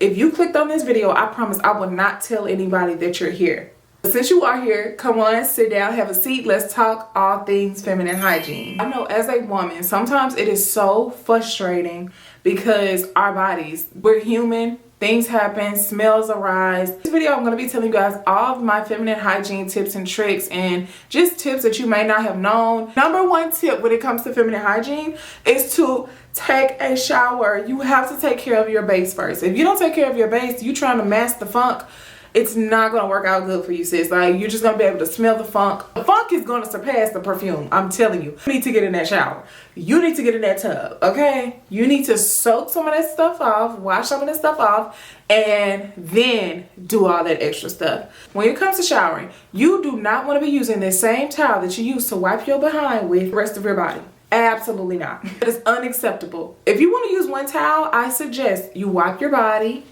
If you clicked on this video, I promise I will not tell anybody that you're here. But since you are here, come on, sit down, have a seat. Let's talk all things feminine hygiene. I know as a woman, sometimes it is so frustrating because our bodies, we're human. Things happen, smells arise. In this video, I'm going to be telling you guys all of my feminine hygiene tips and tricks and just tips that you may not have known. Number one tip when it comes to feminine hygiene is to take a shower. You have to take care of your base first. If you don't take care of your base, you trying to mask the funk, it's not going to work out good for you, sis. Like, you're just going to be able to smell the funk. The funk is going to surpass the perfume. I'm telling you. You need to get in that shower. You need to get in that tub, okay? You need to soak some of that stuff off, wash some of that stuff off, and then do all that extra stuff. When it comes to showering, you do not want to be using the same towel that you use to wipe your behind with the rest of your body. Absolutely not. That is unacceptable. If you want to use one towel, I suggest you wipe your body,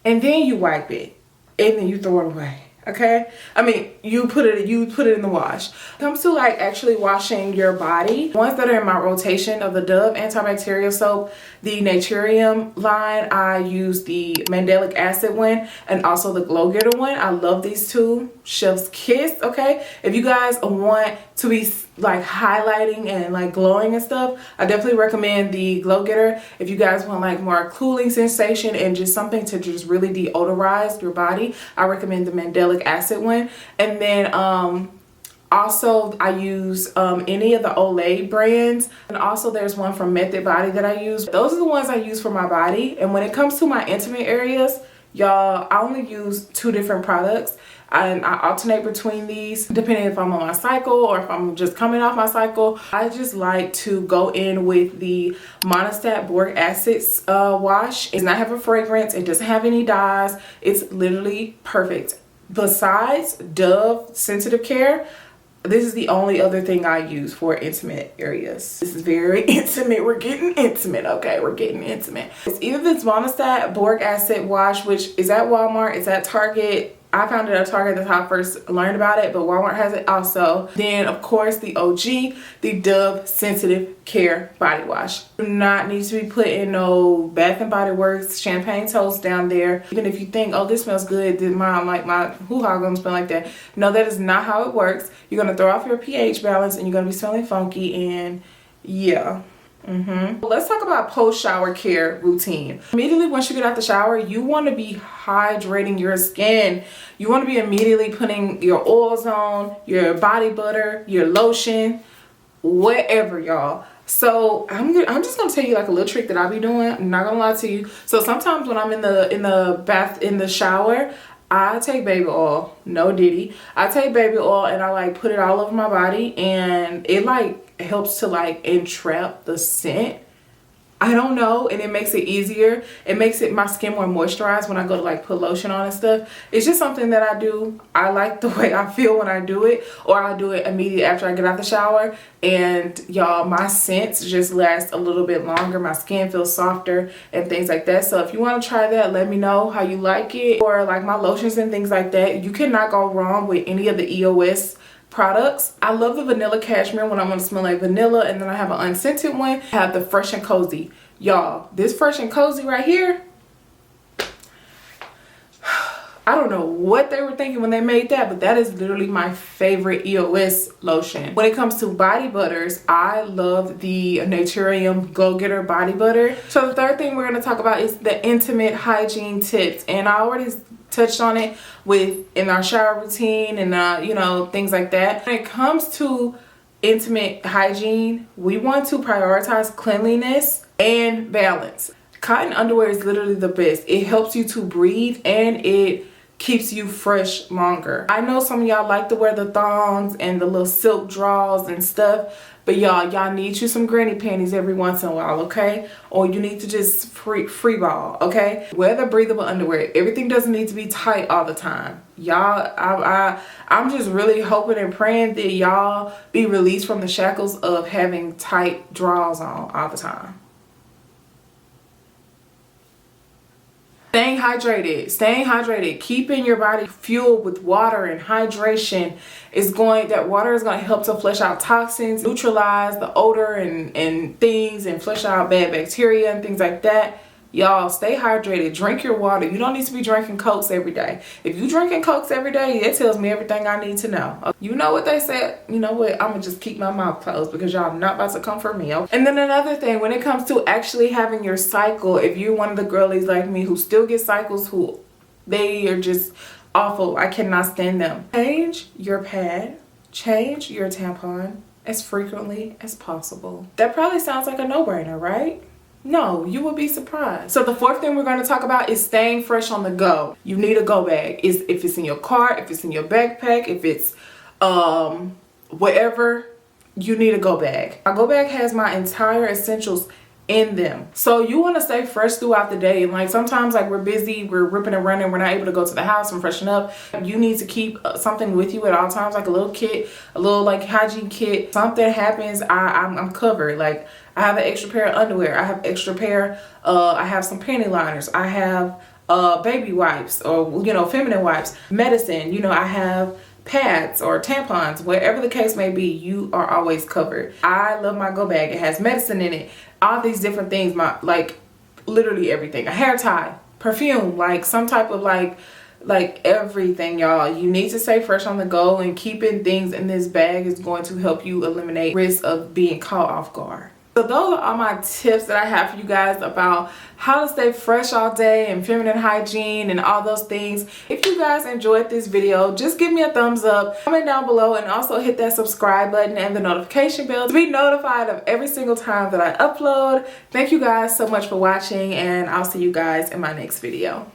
and then you wipe it. And then you throw it away, okay? I mean, you put it in the wash. When it comes to like actually washing your body, ones that are in my rotation of the Dove antibacterial soap, the Naturium line, I use the mandelic acid one and also the Glow Getter one. I love these two. Chef's kiss, okay? If you guys want to be like highlighting and like glowing and stuff, I definitely recommend the Glow Getter. If you guys want like more cooling sensation and just something to just really deodorize your body, I recommend the mandelic acid one. And then also I use any of the Olay brands, and also there's one from Method Body that I use. Those are the ones I use for my body. And when it comes to my intimate areas, y'all, I only use 2 different products. And I alternate between these depending if I'm on my cycle or if I'm just coming off my cycle. I just like to go in with the Monostat Boric Acid wash. It does not have a fragrance. It doesn't have any dyes. It's literally perfect. Besides Dove Sensitive Care, this is the only other thing I use for intimate areas. This is very intimate. We're getting intimate, okay? We're getting intimate. It's either this Monostat Boric Acid wash, which is at Walmart, it's at Target. I found it at Target. That's how I first learned about it, but Walmart has it also. Then, of course, the OG, the Dove Sensitive Care Body Wash. Do not need to be put in no Bath and Body Works champagne toast down there. Even if you think, oh, this smells good, then my hoo-ha gonna smell like that. No, that is not how it works. You're gonna throw off your pH balance and you're gonna be smelling funky, and yeah. Let's talk about post-shower care routine. Immediately once you get out the shower, you want to be hydrating your skin. You want to be immediately putting your oils on, your body butter, your lotion, whatever, y'all. So I'm just gonna tell you like a little trick that I be doing. I'm not gonna lie to you. So sometimes when I'm in the shower, I take baby oil, no diddy. I take baby oil and I like put it all over my body, and it like helps to like entrap the scent. I don't know, and it makes it easier. It makes my skin more moisturized when I go to like put lotion on and stuff. It's just something that I do. I like the way I feel when I do it, or I do it immediately after I get out the shower. And y'all, my scents just last a little bit longer. My skin feels softer and things like that. So if you want to try that, let me know how you like it. Or like my lotions and things like that. You cannot go wrong with any of the EOS products. I love the vanilla cashmere when I want to smell like vanilla, and then I have an unscented one. I have the Fresh and Cozy. Y'all, this Fresh and Cozy right here, I don't know what they were thinking when they made that, but that is literally my favorite EOS lotion. When it comes to body butters, I love the Naturium Go Getter body butter. So the third thing we're going to talk about is the intimate hygiene tips, and I already touched on it in our shower routine and you know, things like that. When it comes to intimate hygiene, we want to prioritize cleanliness and balance. Cotton underwear is literally the best. It helps you to breathe and it keeps you fresh longer. I know some of y'all like to wear the thongs and the little silk drawers and stuff, but y'all need you some granny panties every once in a while, okay? Or you need to just free ball, okay? Wear the breathable underwear. Everything doesn't need to be tight all the time. Y'all, I'm just really hoping and praying that y'all be released from the shackles of having tight drawers on all the time. Staying hydrated, keeping your body fueled with water and hydration that water is going to help to flush out toxins, neutralize the odor and things, and flush out bad bacteria and things like that. Y'all, stay hydrated. Drink your water. You don't need to be drinking Cokes every day. If you drinking Cokes every day, it tells me everything I need to know. You know what they said? You know what? I'm going to just keep my mouth closed because y'all not about to come for me. Okay? And then another thing, when it comes to actually having your cycle, if you're one of the girlies like me who still get cycles, who they are just awful. I cannot stand them. Change your pad. Change your tampon as frequently as possible. That probably sounds like a no-brainer, right? No, you will be surprised. So the fourth thing we're going to talk about is staying fresh on the go. You need a go bag. If it's in your car, if it's in your backpack, if it's whatever, you need a go bag. My go bag has my entire essentials in them. So you want to stay fresh throughout the day. And like sometimes like we're busy, we're ripping and running, we're not able to go to the house and freshen up. You need to keep something with you at all times, like a little kit, a little like hygiene kit. Something happens, I'm covered. Like I have an extra pair of underwear, I have extra pair, I have some panty liners, I have baby wipes or feminine wipes, medicine, I have pads or tampons, whatever the case may be, you are always covered. I love my go bag. It has medicine in it, all these different things, like literally everything, a hair tie, perfume, like some type of like everything, y'all. You need to stay fresh on the go, and keeping things in this bag is going to help you eliminate risk of being caught off guard. So those are all my tips that I have for you guys about how to stay fresh all day and feminine hygiene and all those things. If you guys enjoyed this video, just give me a thumbs up, comment down below, and also hit that subscribe button and the notification bell to be notified of every single time that I upload. Thank you guys so much for watching, and I'll see you guys in my next video.